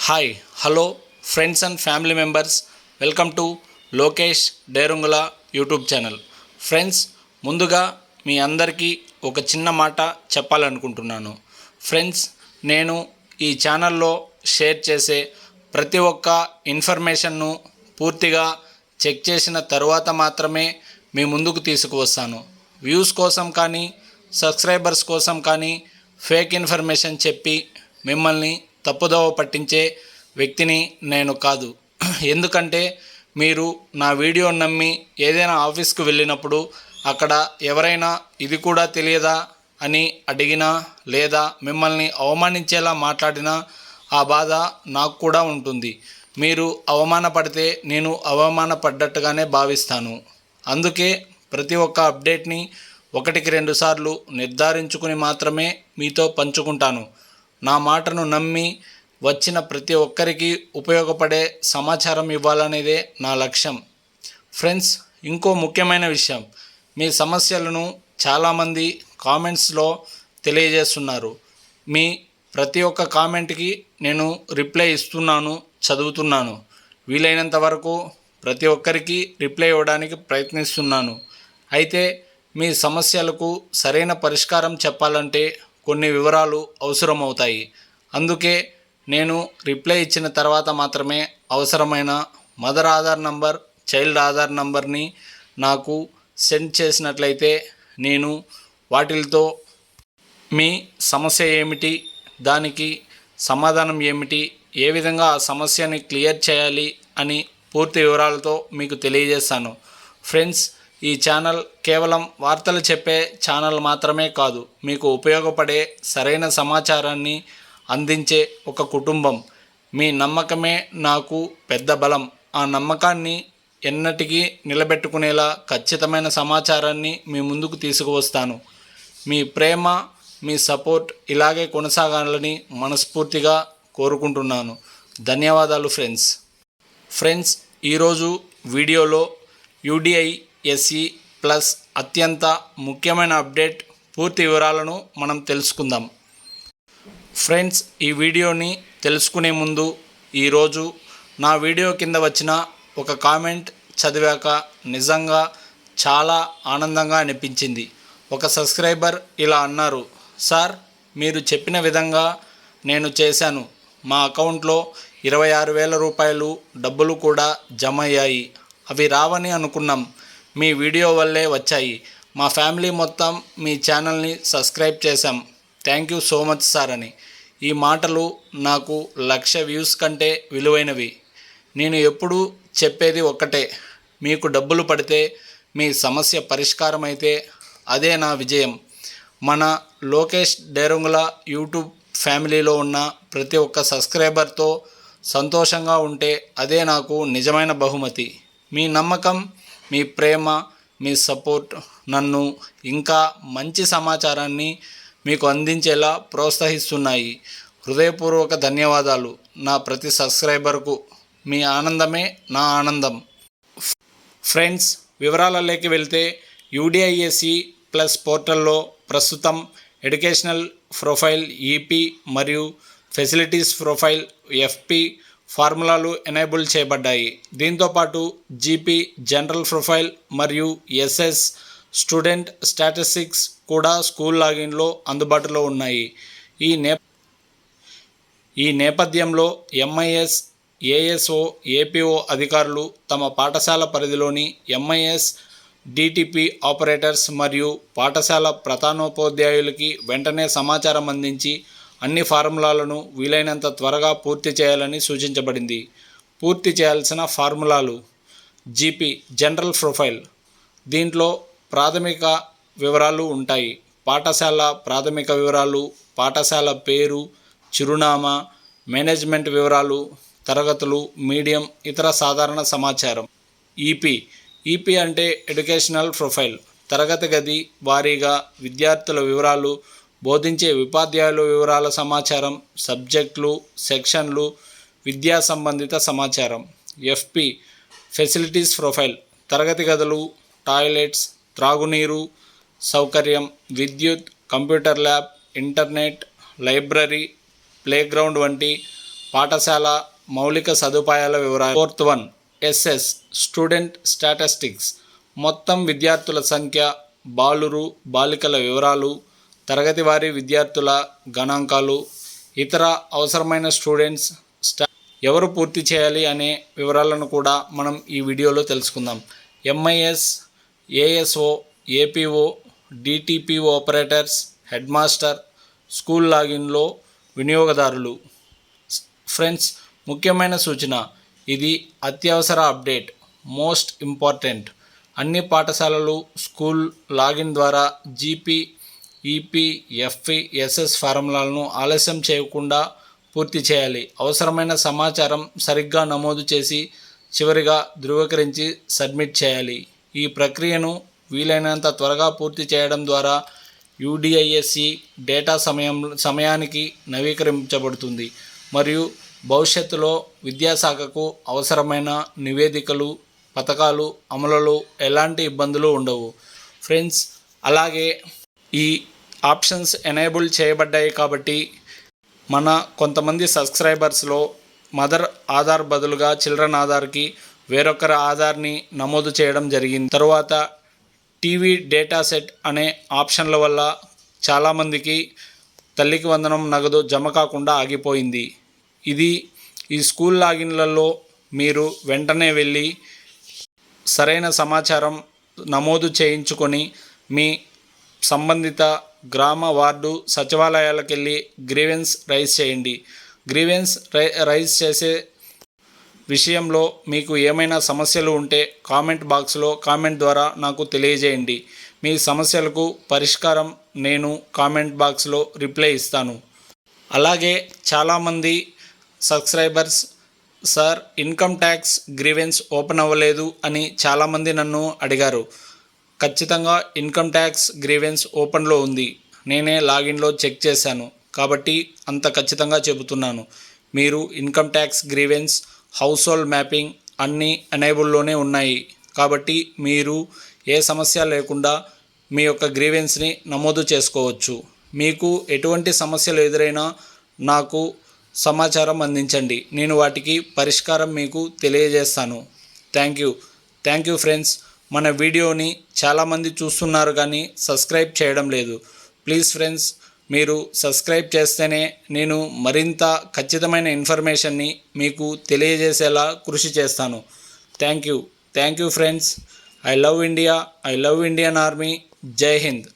Hi hello friends and family members, welcome to Lokesh డేరుంగుల YouTube channel. Friends, ముందుగా మీ అందరికీ ఒక చిన్న మాట చెప్పాలనుకుంటున్నాను. ఫ్రెండ్స్, నేను ఈ ఛానల్లో షేర్ చేసే ప్రతి ఒక్క ఇన్ఫర్మేషన్ను పూర్తిగా చెక్ చేసిన తరువాత మాత్రమే మీ ముందుకు తీసుకువస్తాను. వ్యూస్ కోసం కానీ సబ్స్క్రైబర్స్ కోసం కానీ ఫేక్ ఇన్ఫర్మేషన్ చెప్పి మిమ్మల్ని తప్పుదోవ పట్టించే వ్యక్తిని నేను కాదు. ఎందుకంటే మీరు నా వీడియో నమ్మి ఏదైనా ఆఫీస్కు వెళ్ళినప్పుడు అక్కడ ఎవరైనా ఇది కూడా తెలియదా అని అడిగినా లేదా మిమ్మల్ని అవమానించేలా మాట్లాడినా ఆ బాధ నాకు కూడా ఉంటుంది. మీరు అవమానపడితే నేను అవమానపడ్డట్టుగానే భావిస్తాను. అందుకే ప్రతి ఒక్క అప్డేట్ని 1-2 సార్లు నిర్ధారించుకుని మాత్రమే మీతో పంచుకుంటాను. నా మాటను నమ్మి వచ్చిన ప్రతి ఒక్కరికి ఉపయోగపడే సమాచారం ఇవ్వాలనేదే నా లక్ష్యం. ఫ్రెండ్స్, ఇంకో ముఖ్యమైన విషయం, మీ సమస్యలను చాలామంది కామెంట్స్లో తెలియజేస్తున్నారు. మీ ప్రతి ఒక్క కామెంట్కి నేను రిప్లై ఇస్తున్నాను, చదువుతున్నాను. వీలైనంత వరకు ప్రతి ఒక్కరికి రిప్లై ఇవ్వడానికి ప్రయత్నిస్తున్నాను. అయితే మీ సమస్యలకు సరైన పరిష్కారం చెప్పాలంటే కొన్ని వివరాలు అవసరమవుతాయి. అందుకే నేను రిప్లై ఇచ్చిన తర్వాత మాత్రమే అవసరమైన mother Aadhaar number, child Aadhaar నంబర్ని నాకు సెండ్ చేసినట్లయితే నేను వాటితో మీ సమస్య ఏమిటి, దానికి సమాధానం ఏమిటి, ఏ విధంగా ఆ సమస్యని క్లియర్ చేయాలి అని పూర్తి వివరాలతో మీకు తెలియజేస్తాను. ఫ్రెండ్స్, ఈ ఛానల్ కేవలం వార్తలు చెప్పే ఛానల్ మాత్రమే కాదు, మీకు ఉపయోగపడే సరైన సమాచారాన్ని అందించే ఒక కుటుంబం. మీ నమ్మకమే నాకు పెద్ద బలం. ఆ నమ్మకాన్ని ఎన్నటికీ నిలబెట్టుకునేలా ఖచ్చితమైన సమాచారాన్ని మీ ముందుకు తీసుకువస్తాను. మీ ప్రేమ, మీ సపోర్ట్ ఇలాగే కొనసాగాలని మనస్ఫూర్తిగా కోరుకుంటున్నాను. ధన్యవాదాలు ఫ్రెండ్స్. ఫ్రెండ్స్, ఈరోజు వీడియోలో UDISE ప్లస్ అత్యంత ముఖ్యమైన అప్డేట్ పూర్తి వివరాలను మనం తెలుసుకుందాం. ఫ్రెండ్స్, ఈ వీడియోని తెలుసుకునే ముందు ఈరోజు నా వీడియో కింద వచ్చిన ఒక కామెంట్ చదివాక నిజంగా చాలా ఆనందంగా అనిపించింది. ఒక సబ్స్క్రైబర్ ఇలా అన్నారు, సార్, మీరు చెప్పిన విధంగా నేను చేశాను. మా అకౌంట్లో 26,000 రూపాయలు డబ్బులు కూడా జమ అయ్యాయి. అవి రావని అనుకున్నాం, మీ వీడియో వల్లే వచ్చాయి. మా ఫ్యామిలీ మొత్తం మీ ఛానల్ని సబ్స్క్రైబ్ చేశాం. Thank you so much sir అని. ఈ మాటలు నాకు 1,00,000 వ్యూస్ కంటే విలువైనవి. నేను ఎప్పుడూ చెప్పేది ఒక్కటే, మీకు డబ్బులు పడితే మీ సమస్య పరిష్కారం అయితే అదే నా విజయం. మన లోకేష్ డేరుంగుల యూట్యూబ్ ఫ్యామిలీలో ఉన్న ప్రతి ఒక్క సబ్స్క్రైబర్తో సంతోషంగా ఉంటే అదే నాకు నిజమైన బహుమతి. మీ నమ్మకం, మీ ప్రేమ, మీ సపోర్ట్ నన్ను ఇంకా మంచి సమాచారాన్ని మీకు అందించేలా ప్రోత్సహిస్తున్నాయి. హృదయపూర్వక ధన్యవాదాలు నా ప్రతి సబ్స్క్రైబర్కు. మీ ఆనందమే నా ఆనందం. ఫ్రెండ్స్, వివరాలలోకి వెళ్తే UDISE ప్లస్ పోర్టల్లో ప్రస్తుతం ఎడ్యుకేషనల్ ప్రొఫైల్ EP మరియు ఫెసిలిటీస్ ప్రొఫైల్ FP ఫార్ములాలు ఎనేబుల్ చేయబడ్డాయి. దీంతోపాటు GP జనరల్ ప్రొఫైల్ మరియు SS స్టూడెంట్ స్టాటిస్టిక్స్ కూడా స్కూల్ లాగిన్లో అందుబాటులో ఉన్నాయి. ఈ నేపథ్యంలో MIS, ASO, APO అధికారులు తమ పాఠశాల పరిధిలోని MIS DTP ఆపరేటర్స్ మరియు పాఠశాల ప్రధానోపాధ్యాయులకి వెంటనే సమాచారం అందించి అన్ని ఫార్ములాలను వీలైనంత త్వరగా పూర్తి చేయాలని సూచించబడింది. పూర్తి చేయాల్సిన ఫార్ములాలు: GP జనరల్ ప్రొఫైల్. దీంట్లో ప్రాథమిక వివరాలు ఉంటాయి. పాఠశాల ప్రాథమిక వివరాలు, పాఠశాల పేరు, చిరునామా, మేనేజ్మెంట్ వివరాలు, తరగతులు, మీడియం, ఇతర సాధారణ సమాచారం. EP అంటే ఎడ్యుకేషనల్ ప్రొఫైల్. తరగతి గది వారీగా విద్యార్థుల వివరాలు, బోధించే ఉపాధ్యాయుల వివరాల సమాచారం, సబ్జెక్టులు, సెక్షన్లు, విద్యా సంబంధిత సమాచారం. FP facilities profile. తరగతి గదులు, టాయిలెట్స్, త్రాగునీరు సౌకర్యం, విద్యుత్, computer lab, internet, library, playground వంటి పాఠశాల మౌలిక సదుపాయాల వివరాలు. Fourth one SS student statistics, మొత్తం విద్యార్థుల సంఖ్య, బాలురు బాలికల వివరాలు, తరగతి వారి విద్యార్థుల గణాంకాలు, ఇతర అవసరమైన స్టూడెంట్స్ ఎవరు పూర్తి చేయాలి అనే వివరాలను కూడా మనం ఈ వీడియోలో తెలుసుకుందాం. MIS, ASO, APO, DTPO operators, head master, school లాగిన్లో వినియోగదారులు. ఫ్రెండ్స్, ముఖ్యమైన సూచన, ఇది అత్యవసర అప్డేట్, మోస్ట్ ఇంపార్టెంట్. అన్ని పాఠశాలలు స్కూల్ లాగిన్ ద్వారా జీపీ, ఈపీ, ఎఫ్ఈ, ఎస్ఎస్ ఫార్ములాలను ఆలస్యం చేయకుండా పూర్తి చేయాలి. అవసరమైన సమాచారం సరిగ్గా నమోదు చేసి చివరిగా ధృవీకరించి సబ్మిట్ చేయాలి. ఈ ప్రక్రియను వీలైనంత త్వరగా పూర్తి చేయడం ద్వారా యూడిఐఎస్సి డేటా సమయానికి నవీకరించబడుతుంది మరియు భవిష్యత్తులో విద్యాశాఖకు అవసరమైన నివేదికలు, పథకాలు అమలులో ఎలాంటి ఇబ్బందులు ఉండవు. ఫ్రెండ్స్, అలాగే ఈ ఆప్షన్స్ ఎనేబుల్ చేయబడ్డాయి కాబట్టి మన కొంతమంది సబ్స్క్రైబర్స్లో మదర్ ఆధార్ బదులుగా చిల్డ్రన్ ఆధార్కి వేరొకరి ఆధార్ని నమోదు చేయడం జరిగింది. తరువాత టీవీ డేటా సెట్ అనే ఆప్షన్ల వల్ల చాలామందికి తల్లికి వందనం నగదు జమ కాకుండా ఆగిపోయింది. ఈ స్కూల్ లాగిన్లలో మీరు వెంటనే వెళ్ళి సరైన సమాచారం నమోదు చేయించుకొని మీ సంబంధిత గ్రామ, వార్డు సచివాలయాలకు వెళ్ళి గ్రీవెన్స్ రైజ్ చేయండి. గ్రీవెన్స్ రైజ్ చేసే విషయంలో మీకు ఏమైనా సమస్యలు ఉంటే కామెంట్ బాక్స్లో కామెంట్ ద్వారా నాకు తెలియజేయండి. మీ సమస్యలకు పరిష్కారం నేను కామెంట్ బాక్స్లో రిప్లై ఇస్తాను. అలాగే చాలామంది subscribers, sir income tax grievance open అవ్వలేదు అని చాలామంది నన్ను అడిగారు. ఖచ్చితంగా ఇన్కమ్ ట్యాక్స్ గ్రీవెన్స్ ఓపెన్లో ఉంది. నేనే లాగిన్లో చెక్ చేశాను కాబట్టి అంత ఖచ్చితంగా చెబుతున్నాను. మీరు income tax grievance, house hold mapping అన్నీ ఎనేబుల్లోనే ఉన్నాయి కాబట్టి మీరు ఏ సమస్య లేకుండా మీ యొక్క గ్రీవెన్స్ని నమోదు చేసుకోవచ్చు. మీకు ఎటువంటి సమస్యలు ఎదురైనా నాకు సమాచారం అందించండి. నేను వాటికి పరిష్కారం మీకు తెలియజేస్తాను. Thank you friends. మన వీడియోని చాలామంది చూస్తున్నారు కానీ సబ్స్క్రైబ్ చేయడం లేదు. ప్లీజ్ ఫ్రెండ్స్, మీరు సబ్స్క్రైబ్ చేస్తేనే నేను మరింత ఖచ్చితమైన ఇన్ఫర్మేషన్ని మీకు తెలియజేసేలా కృషి చేస్తాను. Thank you friends. I love India, I love Indian army. జై హింద్.